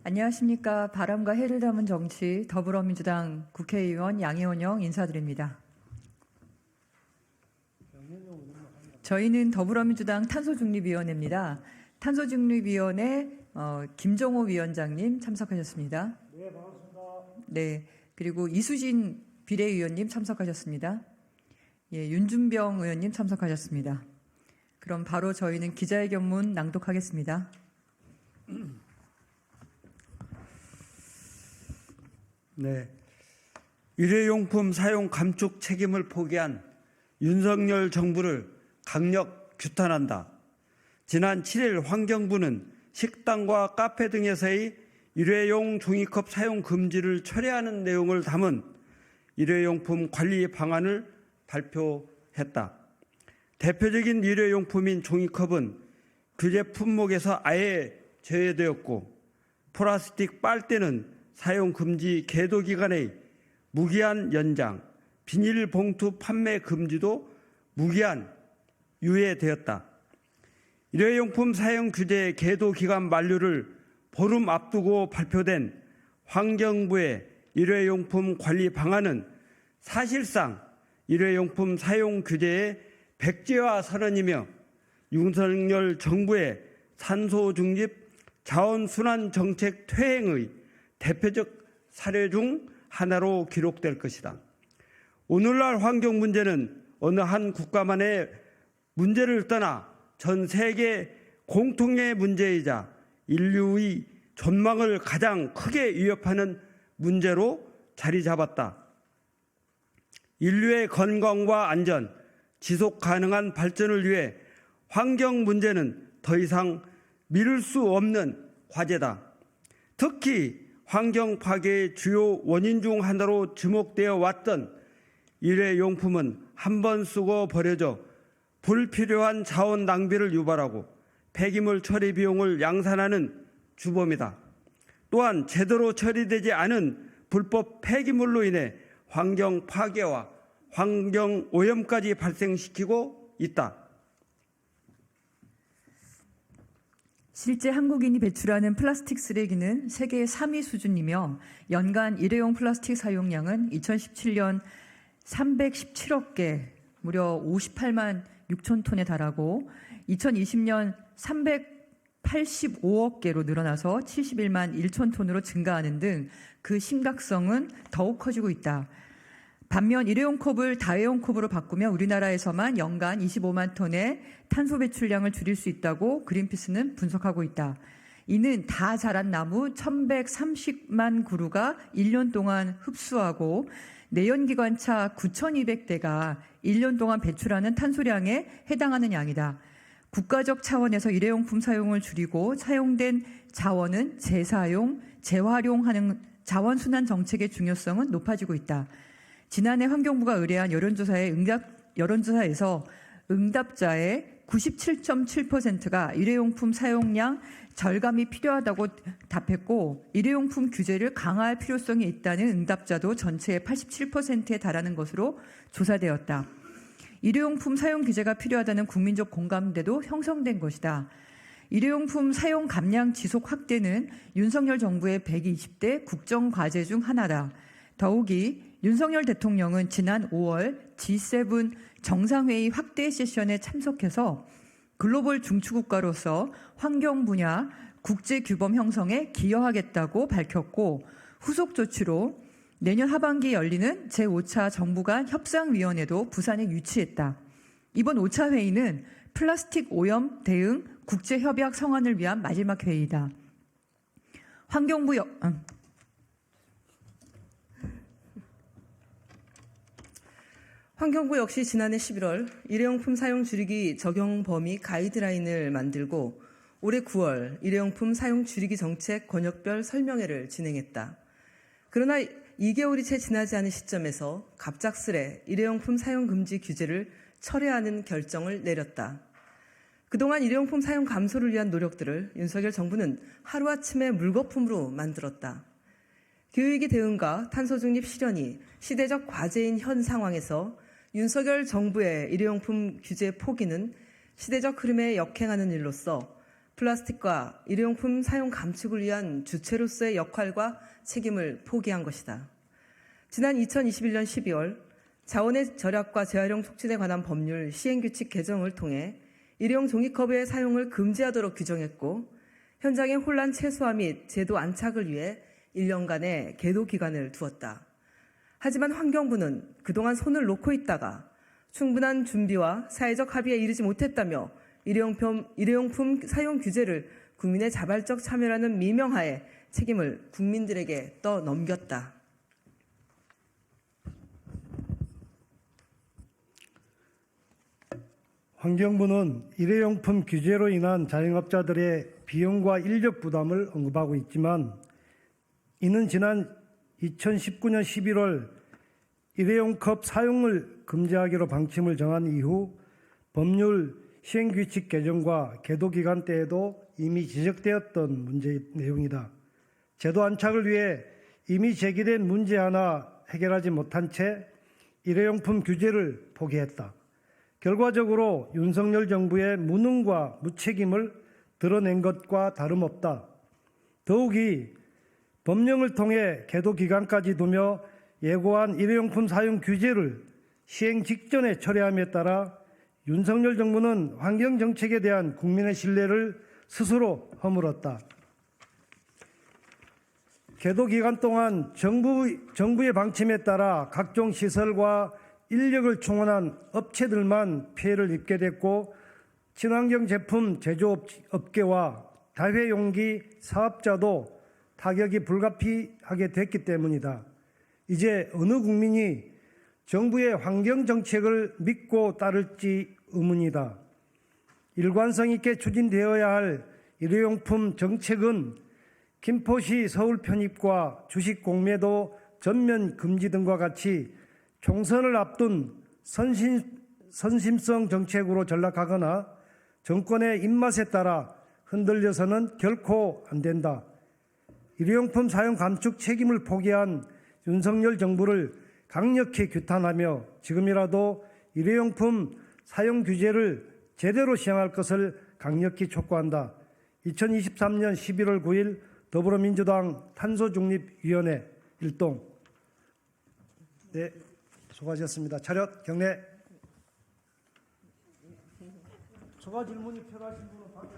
안녕하십니까. 바람과 해를 담은 정치 더불어민주당 국회의원 양혜원영 인사드립니다. 저희는 더불어민주당 탄소중립위원회입니다. 탄소중립위원회 김정호 위원장님 참석하셨습니다. 네, 반갑습니다. 네, 그리고 이수진 비례위원님 참석하셨습니다. 예, 윤준병 의원님 참석하셨습니다. 그럼 바로 저희는 기자회견문 낭독하겠습니다. 네, 일회용품 사용 감축 책임을 포기한 윤석열 정부를 강력 규탄한다. 지난 7일 환경부는 식당과 카페 등에서의 일회용 종이컵 사용 금지를 철회하는 내용을 담은 일회용품 관리 방안을 발표했다. 대표적인 일회용품인 종이컵은 규제 품목에서 아예 제외되었고, 플라스틱 빨대는 사용 금지 계도 기간의 무기한 연장, 비닐봉투 판매 금지도 무기한 유예되었다. 일회용품 사용 규제 계도 기간 만료를 보름 앞두고 발표된 환경부의 일회용품 관리 방안은 사실상 일회용품 사용 규제의 백지화 선언이며 윤석열 정부의 탄소 중립 자원순환 정책 퇴행의 대표적 사례 중 하나로 기록될 것이다. 오늘날 환경 문제는 어느 한 국가만의 문제를 떠나 전 세계 공통의 문제이자 인류의 존망을 가장 크게 위협하는 문제로 자리 잡았다. 인류의 건강과 안전, 지속 가능한 발전을 위해 환경 문제는 더 이상 미룰 수 없는 과제다. 특히 환경 파괴의 주요 원인 중 하나로 지목되어 왔던 일회용품은 한 번 쓰고 버려져 불필요한 자원 낭비를 유발하고 폐기물 처리 비용을 양산하는 주범이다. 또한 제대로 처리되지 않은 불법 폐기물로 인해 환경 파괴와 환경 오염까지 발생시키고 있다. 실제 한국인이 배출하는 플라스틱 쓰레기는 세계 3위 수준이며 연간 일회용 플라스틱 사용량은 2017년 317억 개, 무려 58만 6천 톤에 달하고 2020년 385억 개로 늘어나서 71만 1천 톤으로 증가하는 등 그 심각성은 더욱 커지고 있다. 반면 일회용 컵을 다회용 컵으로 바꾸면 우리나라에서만 연간 25만 톤의 탄소 배출량을 줄일 수 있다고 그린피스는 분석하고 있다. 이는 다 자란 나무 1130만 그루가 1년 동안 흡수하고 내연기관차 9200대가 1년 동안 배출하는 탄소량에 해당하는 양이다. 국가적 차원에서 일회용품 사용을 줄이고 사용된 자원은 재사용, 재활용하는 자원순환 정책의 중요성은 높아지고 있다. 지난해 환경부가 의뢰한 여론조사에서 응답자의 97.7%가 일회용품 사용량 절감이 필요하다고 답했고 일회용품 규제를 강화할 필요성이 있다는 응답자도 전체의 87%에 달하는 것으로 조사되었다. 일회용품 사용 규제가 필요하다는 국민적 공감대도 형성된 것이다. 일회용품 사용 감량 지속 확대는 윤석열 정부의 120대 국정과제 중 하나다. 더욱이 윤석열 대통령은 지난 5월 G7 정상회의 확대 세션에 참석해서 글로벌 중추국가로서 환경 분야 국제규범 형성에 기여하겠다고 밝혔고 후속 조치로 내년 하반기에 열리는 제5차 정부 간 협상위원회도 부산에 유치했다. 이번 5차 회의는 플라스틱 오염 대응 국제협약 성안을 위한 마지막 회의다. 환경부 역시 지난해 11월 일회용품 사용 줄이기 적용 범위 가이드라인을 만들고 올해 9월 일회용품 사용 줄이기 정책 권역별 설명회를 진행했다. 그러나 2개월이 채 지나지 않은 시점에서 갑작스레 일회용품 사용 금지 규제를 철회하는 결정을 내렸다. 그동안 일회용품 사용 감소를 위한 노력들을 윤석열 정부는 하루아침에 물거품으로 만들었다. 기후위기 대응과 탄소중립 실현이 시대적 과제인 현 상황에서 윤석열 정부의 일회용품 규제 포기는 시대적 흐름에 역행하는 일로서 플라스틱과 일회용품 사용 감축을 위한 주체로서의 역할과 책임을 포기한 것이다. 지난 2021년 12월 자원의 절약과 재활용 촉진에 관한 법률 시행규칙 개정을 통해 일회용 종이컵의 사용을 금지하도록 규정했고 현장의 혼란 최소화 및 제도 안착을 위해 1년간의 계도 기간을 두었다. 하지만 환경부는 그동안 손을 놓고 있다가 충분한 준비와 사회적 합의에 이르지 못했다며 일회용품 사용 규제를 국민의 자발적 참여라는 미명하에 책임을 국민들에게 떠넘겼다. 환경부는 일회용품 규제로 인한 자영업자들의 비용과 인력 부담을 언급하고 있지만 이는 지난 2019년 11월 일회용컵 사용을 금지하기로 방침을 정한 이후 법률 시행규칙 개정과 계도기간 때에도 이미 지적되었던 문제 내용이다. 제도 안착을 위해 이미 제기된 문제 하나 해결하지 못한 채 일회용품 규제를 포기했다. 결과적으로 윤석열 정부의 무능과 무책임을 드러낸 것과 다름없다. 더욱이 법령을 통해 계도 기간까지 두며 예고한 일회용품 사용 규제를 시행 직전에 철회함에 따라 윤석열 정부는 환경정책에 대한 국민의 신뢰를 스스로 허물었다. 계도 기간 동안 정부의 방침에 따라 각종 시설과 인력을 충원한 업체들만 피해를 입게 됐고 친환경 제품 제조업계와 다회용기 사업자도 타격이 불가피하게 됐기 때문이다. 이제 어느 국민이 정부의 환경정책을 믿고 따를지 의문이다. 일관성 있게 추진되어야 할 일회용품 정책은 김포시 서울 편입과 주식 공매도 전면 금지 등과 같이 총선을 앞둔 선심성 정책으로 전락하거나 정권의 입맛에 따라 흔들려서는 결코 안 된다. 일회용품 사용 감축 책임을 포기한 윤석열 정부를 강력히 규탄하며 지금이라도 일회용품 사용 규제를 제대로 시행할 것을 강력히 촉구한다. 2023년 11월 9일 더불어민주당 탄소중립위원회 일동. 네, 수고하셨습니다. 차렷 경례. 추가 질문이 필요하신 분은 밖에